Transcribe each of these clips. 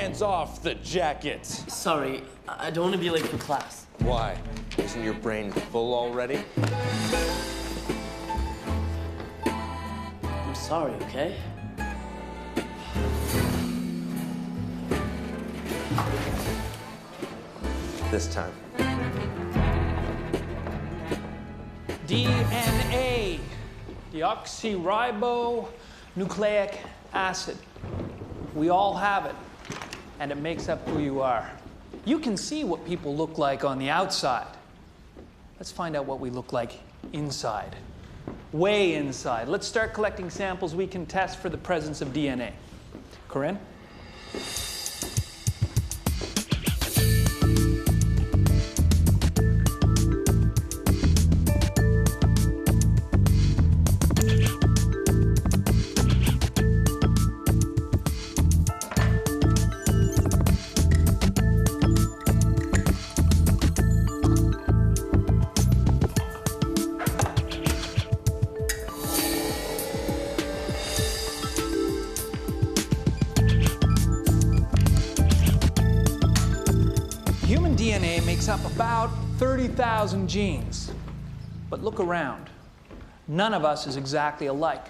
Hands off the jacket. Sorry, I don't want to be late for class. Why? Isn't your brain full already? I'm sorry, okay? This time. DNA, deoxyribonucleic acid. We all have it, and it makes up who you are. You can see what people look like on the outside. Let's find out what we look like inside. Way inside. Let's start collecting samples we can test for the presence of DNA. Corinne? Human DNA makes up about 30,000 genes. But look around. None of us is exactly alike.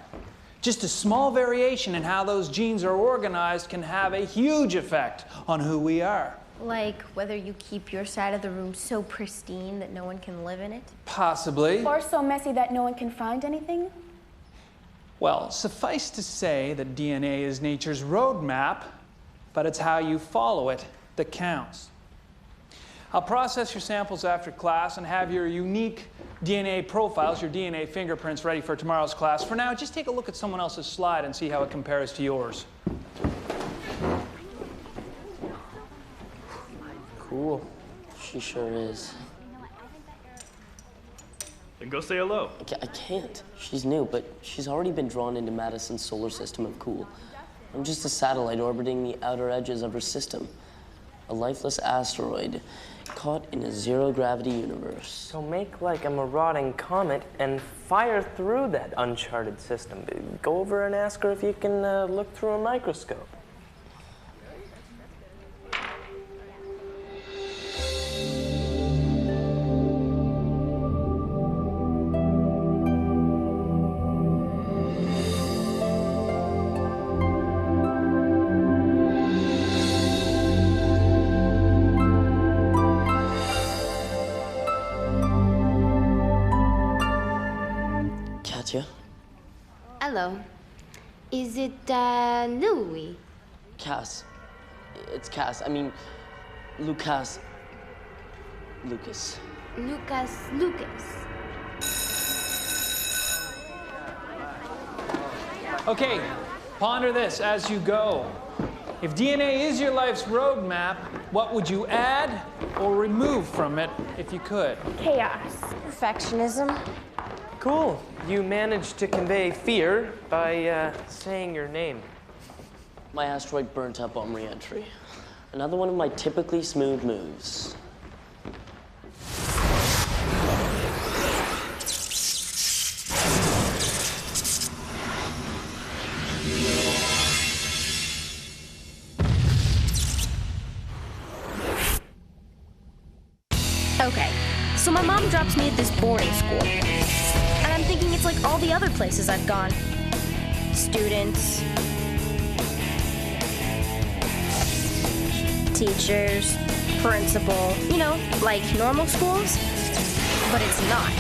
Just a small variation in how those genes are organized can have a huge effect on who we are. Like whether you keep your side of the room so pristine that no one can live in it? Possibly. Or so messy that no one can find anything? Well, suffice to say that DNA is nature's roadmap, but it's how you follow it that counts. I'll process your samples after class and have your unique DNA profiles, your DNA fingerprints, ready for tomorrow's class. For now, just take a look at someone else's slide and see how it compares to yours. Cool. She sure is. Then go say hello. I can't. She's new, but she's already been drawn into Madison's solar system of cool. I'm just a satellite orbiting the outer edges of her system. A lifeless asteroid caught in a zero-gravity universe. So make like a marauding comet and fire through that uncharted system. Go over and ask her if you can look through a microscope. Hello. Is it Louis? Cass. It's Cass. I mean, Lucas. Lucas. Lucas. Okay, ponder this as you go. If DNA is your life's roadmap, what would you add or remove from it if you could? Chaos. Perfectionism. Cool. You managed to convey fear by saying your name. My asteroid burnt up on re-entry. Another one of my typically smooth moves. Okay, so my mom drops me at this boarding school. And I'm thinking it's like all the other places I've gone. Students, teachers, principal, you know, like normal schools. But it's not.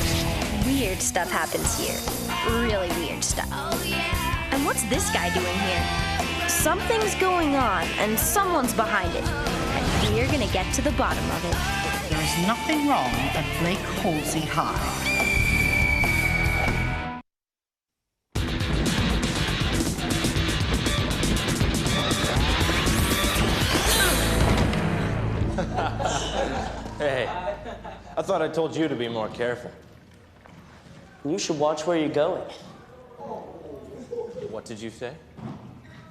Weird stuff happens here. Really weird stuff. And what's this guy doing here? Something's going on, and someone's behind it. And we're gonna get to the bottom of it. There is nothing wrong at Lake Holsey High. Hey, I thought I told you to be more careful. You should watch where you're going. What did you say?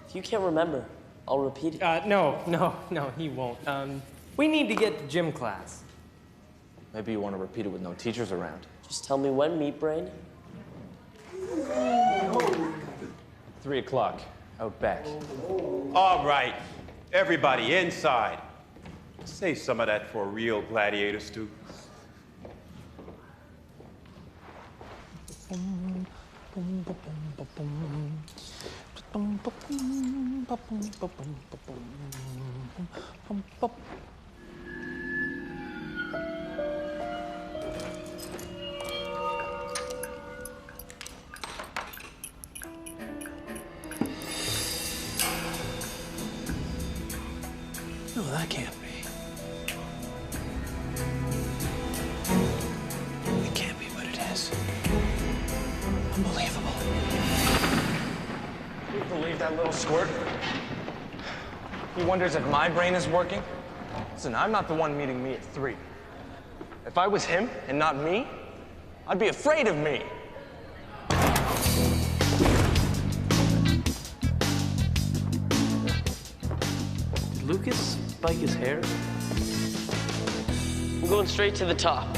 If you can't remember, I'll repeat it. No, he won't. We need to get to gym class. Maybe you want to repeat it with no teachers around. Just tell me when, meat brain. 3 o'clock, out back. All right. Everybody inside. Save some of that for a real gladiator, Stu. No, that can't be. It can't be what it is. Unbelievable. You believe that little squirt? He wonders if my brain is working? Listen, I'm not the one meeting me at 3. If I was him and not me, I'd be afraid of me. Did Lucas spike his hair? I'm going straight to the top.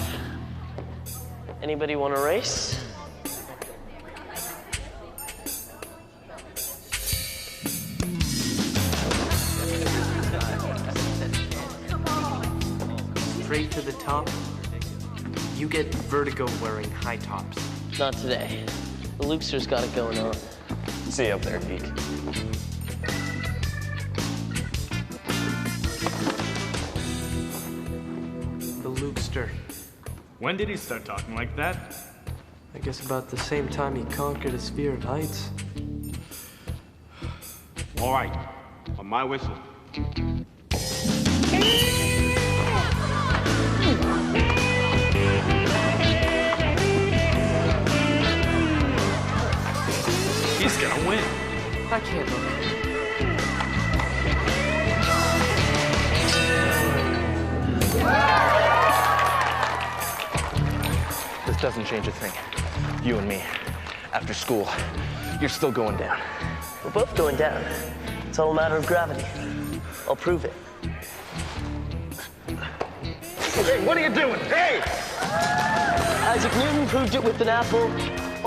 Anybody want to race? Straight to the top? You get vertigo wearing high tops. Not today. The Lukester's got it going on. See you up there, Pete. The Lukester. When did he start talking like that? I guess about the same time he conquered a sphere of heights. All right, on my whistle. He's gonna win. I can't look. This doesn't change a thing. You and me, after school, you're still going down. We're both going down. It's all a matter of gravity. I'll prove it. Hey, what are you doing? Hey! Isaac Newton proved it with an apple.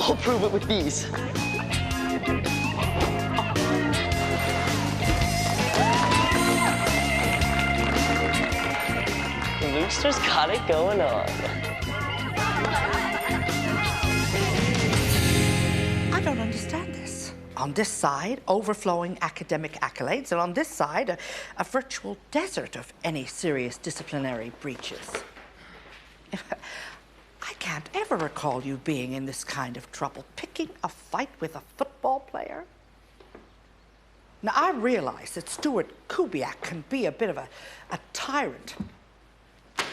I'll prove it with these. Lukester's got it going on. I don't understand this. On this side, overflowing academic accolades, and on this side, a virtual desert of any serious disciplinary breaches. I can't ever recall you being in this kind of trouble, picking a fight with a football player. Now, I realize that Stu Kubiak can be a bit of a tyrant,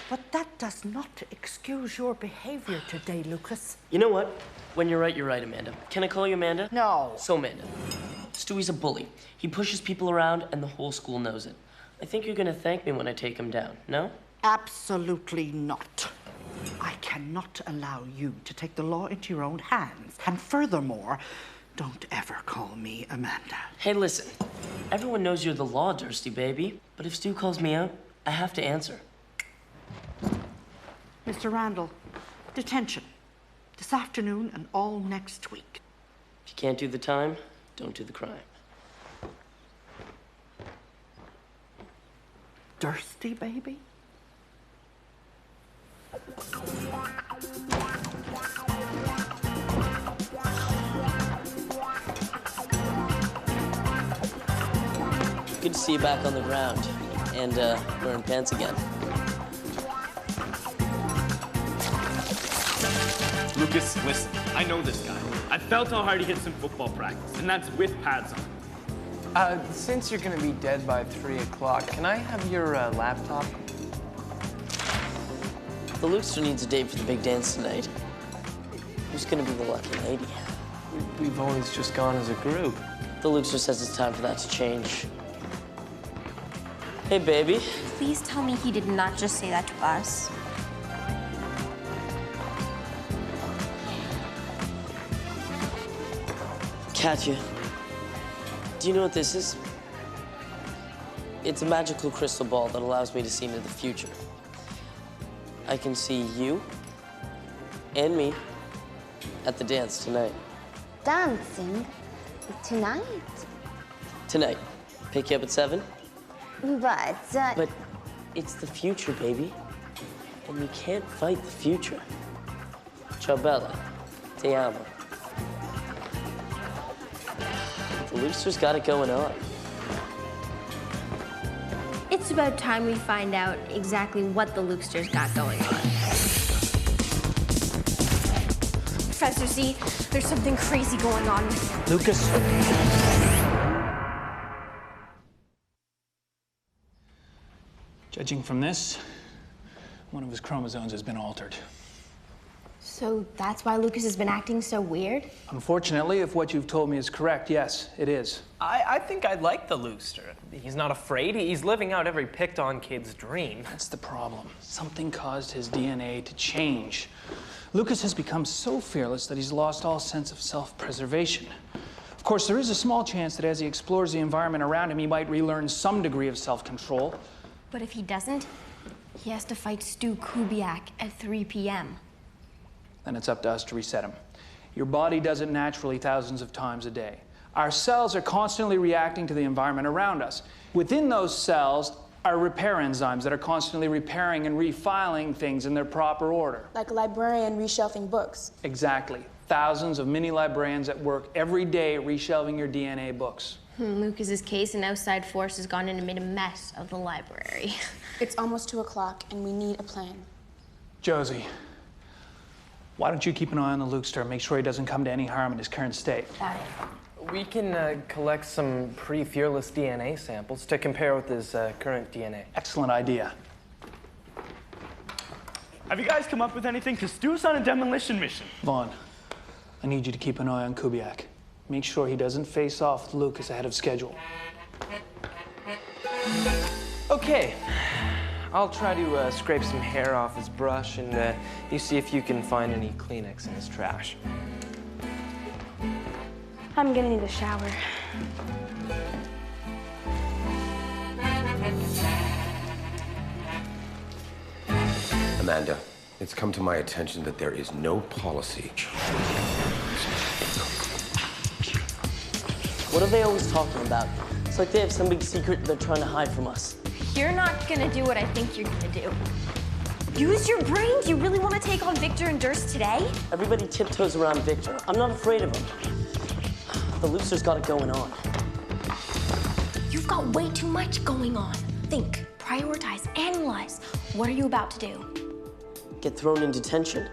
but that does not excuse your behavior today, Lucas. You know what? When you're right, Amanda. Can I call you Amanda? No. So, Amanda, Stewie's a bully. He pushes people around, and the whole school knows it. I think you're gonna thank me when I take him down, no? Absolutely not. I cannot allow you to take the law into your own hands. And furthermore, don't ever call me Amanda. Hey, listen. Everyone knows you're the law, Dursty baby. But if Stu calls me out, I have to answer. Mr. Randall, detention. This afternoon and all next week. If you can't do the time, don't do the crime. Dursty baby? Good to see you back on the ground and wearing pants again. Lucas, listen, I know this guy. I felt how hard he hits in football practice, and that's with pads on. Since you're gonna be dead by 3 o'clock, can I have your laptop? The Lukester needs a date for the big dance tonight. Who's gonna be the lucky lady? We've always just gone as a group. The Lukester says it's time for that to change. Hey, baby. Please tell me he did not just say that to us. Katya, do you know what this is? It's a magical crystal ball that allows me to see into the future. I can see you and me at the dance tonight. Dancing? Tonight? Tonight. Pick you up at 7? But it's the future, baby. And you can't fight the future. Ciao bella. Te amo. The Looster's got it going on. It's about time we find out exactly what the Lukester's got going on. Professor Z, there's something crazy going on. Lucas. Judging from this, one of his chromosomes has been altered. So that's why Lucas has been acting so weird? Unfortunately, if what you've told me is correct, yes, it is. I think I like the Looster. He's not afraid. He's living out every picked-on kid's dream. That's the problem. Something caused his DNA to change. Lucas has become so fearless that he's lost all sense of self-preservation. Of course, there is a small chance that as he explores the environment around him, he might relearn some degree of self-control. But if he doesn't, he has to fight Stu Kubiak at 3 p.m. Then it's up to us to reset him. Your body does it naturally thousands of times a day. Our cells are constantly reacting to the environment around us. Within those cells are repair enzymes that are constantly repairing and refiling things in their proper order. Like a librarian reshelving books. Exactly. Thousands of mini librarians at work every day reshelving your DNA books. In Lucas's case, an outside force has gone in and made a mess of the library. It's almost 2 o'clock, and we need a plan. Josie, why don't you keep an eye on the Lukester and make sure he doesn't come to any harm in his current state? Got it. We can collect some pretty fearless DNA samples to compare with his current DNA. Excellent idea. Have you guys come up with anything? Because Stu's on a demolition mission. Vaughn, I need you to keep an eye on Kubiak. Make sure he doesn't face off with Lucas ahead of schedule. Okay. I'll try to scrape some hair off his brush, and you see if you can find any Kleenex in his trash. I'm gonna need a shower. Amanda, it's come to my attention that there is no policy. What are they always talking about? It's like they have some big secret they're trying to hide from us. You're not gonna do what I think you're gonna do. Use your brains. You really want to take on Victor and Durst today? Everybody tiptoes around Victor. I'm not afraid of him. The Looster's got it going on. You've got way too much going on. Think, prioritize, analyze. What are you about to do? Get thrown in detention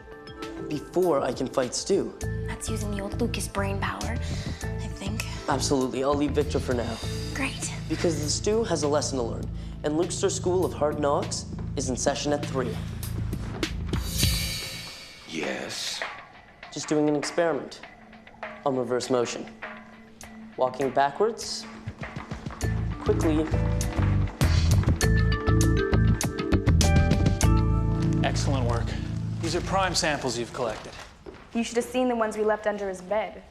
before I can fight Stu. That's using the old Lucas brain power, I think. Absolutely. I'll leave Victor for now. Great. Because the Stu has a lesson to learn, and Lukester's School of Hard Knocks is in session at 3. Yes? Just doing an experiment on reverse motion. Walking backwards, quickly. Excellent work. These are prime samples you've collected. You should have seen the ones we left under his bed.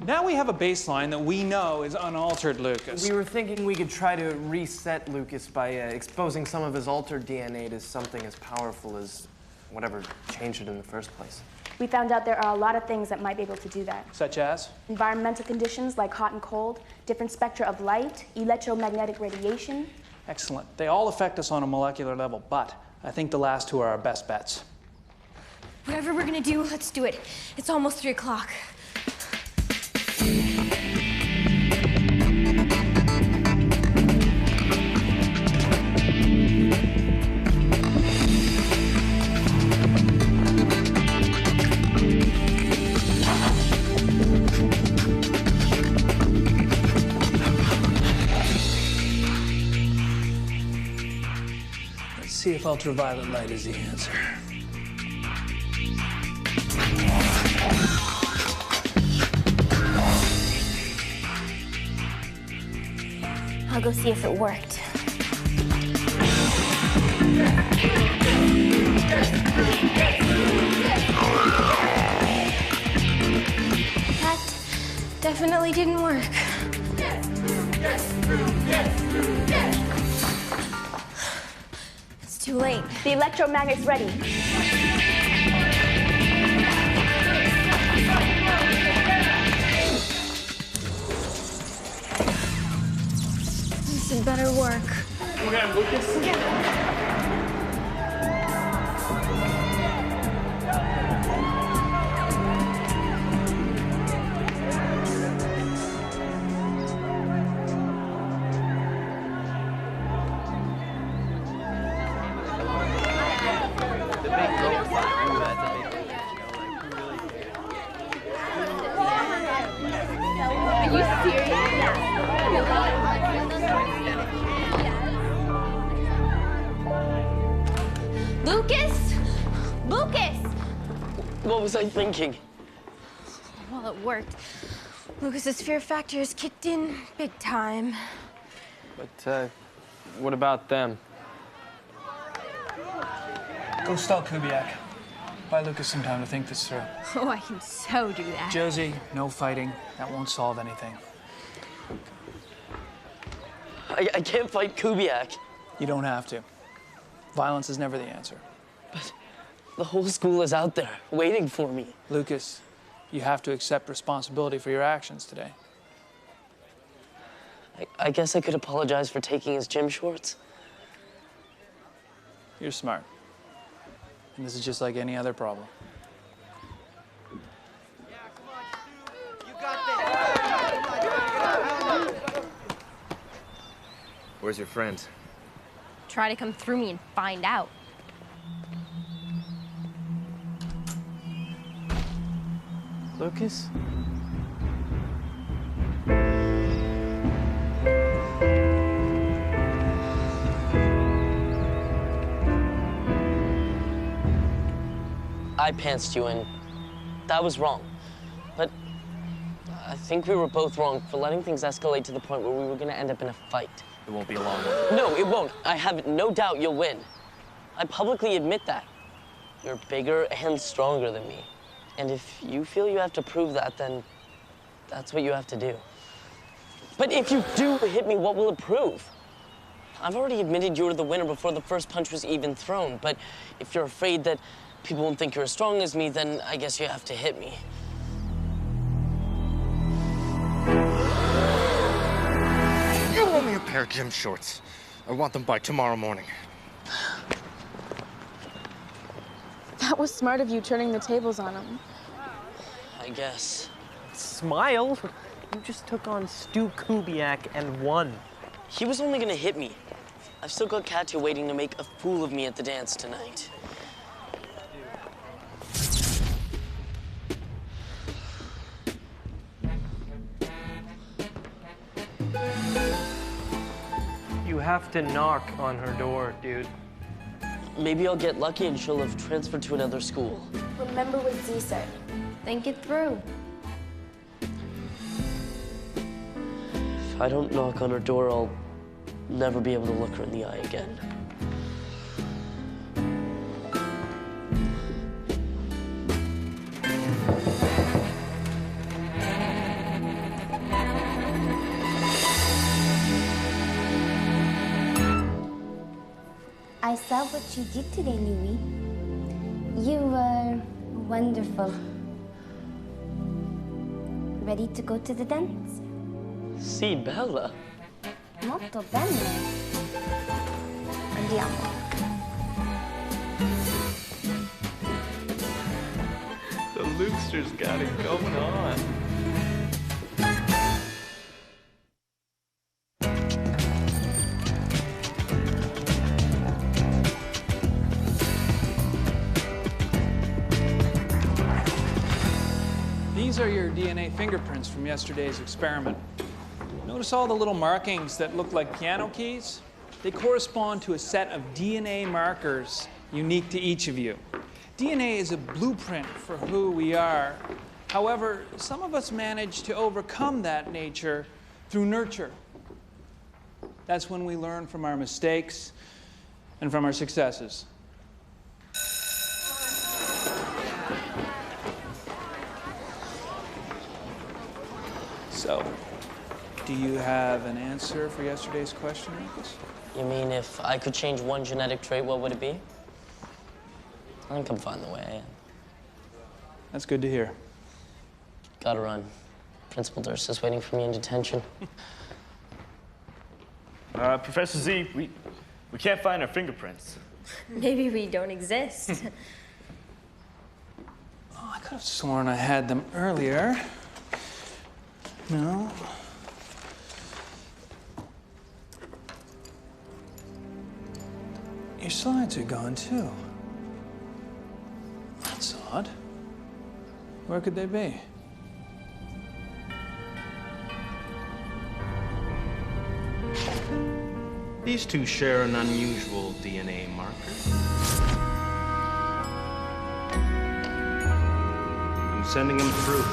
Now we have a baseline that we know is unaltered Lucas. We were thinking we could try to reset Lucas by exposing some of his altered DNA to something as powerful as whatever changed it in the first place. We found out there are a lot of things that might be able to do that. Such as? Environmental conditions like hot and cold, different spectra of light, electromagnetic radiation. Excellent. They all affect us on a molecular level, but I think the last two are our best bets. Whatever we're gonna do, let's do it. It's almost 3 o'clock. Let's see if ultraviolet light is the answer. I'll go see if it worked. That definitely didn't work. It's too late. The electromagnet's ready. This had better work. Okay, Lucas. Lucas? Lucas! What was I thinking? Well, it worked. Lucas's fear factor has kicked in big time. But, what about them? Go stall Kubiak. Buy Lucas some time to think this through. Oh, I can so do that. Josie, no fighting. That won't solve anything. I can't fight Kubiak. You don't have to. Violence is never the answer. But the whole school is out there, waiting for me. Lucas, you have to accept responsibility for your actions today. I guess I could apologize for taking his gym shorts. You're smart. And this is just like any other problem. Where's your friend? Try to come through me and find out. Lucas? I pantsed you, and that was wrong. But I think we were both wrong for letting things escalate to the point where we were gonna end up in a fight. It won't be a long one. No, it won't. I have no doubt you'll win. I publicly admit that. You're bigger and stronger than me. And if you feel you have to prove that, then that's what you have to do. But if you do hit me, what will it prove? I've already admitted you were the winner before the first punch was even thrown, but if you're afraid that people won't think you're as strong as me, then I guess you have to hit me. You owe me a pair of gym shorts. I want them by tomorrow morning. That was smart of you turning the tables on him. I guess. Smile? You just took on Stu Kubiak and won. He was only gonna hit me. I've still got Katya waiting to make a fool of me at the dance tonight. You have to knock on her door, dude. Maybe I'll get lucky and she'll have transferred to another school. Remember what Z said. Think it through. If I don't knock on her door, I'll never be able to look her in the eye again. I saw what you did today, Louis. You were wonderful. Ready to go to the dance? Si, bella. Molto bene. Andiamo. The Lukester's got it going on. These are your DNA fingerprints from yesterday's experiment. Notice all the little markings that look like piano keys? They correspond to a set of DNA markers unique to each of you. DNA is a blueprint for who we are. However, some of us manage to overcome that nature through nurture. That's when we learn from our mistakes and from our successes. So, do you have an answer for yesterday's question, Lucas? You mean if I could change one genetic trait, what would it be? I think I'm fine the way I am. That's good to hear. Gotta run. Principal Durst is waiting for me in detention. Professor Z, we can't find our fingerprints. Maybe we don't exist. Oh, I could have sworn I had them earlier. No. Your slides are gone, too. That's odd. Where could they be? These two share an unusual DNA marker. I'm sending them through.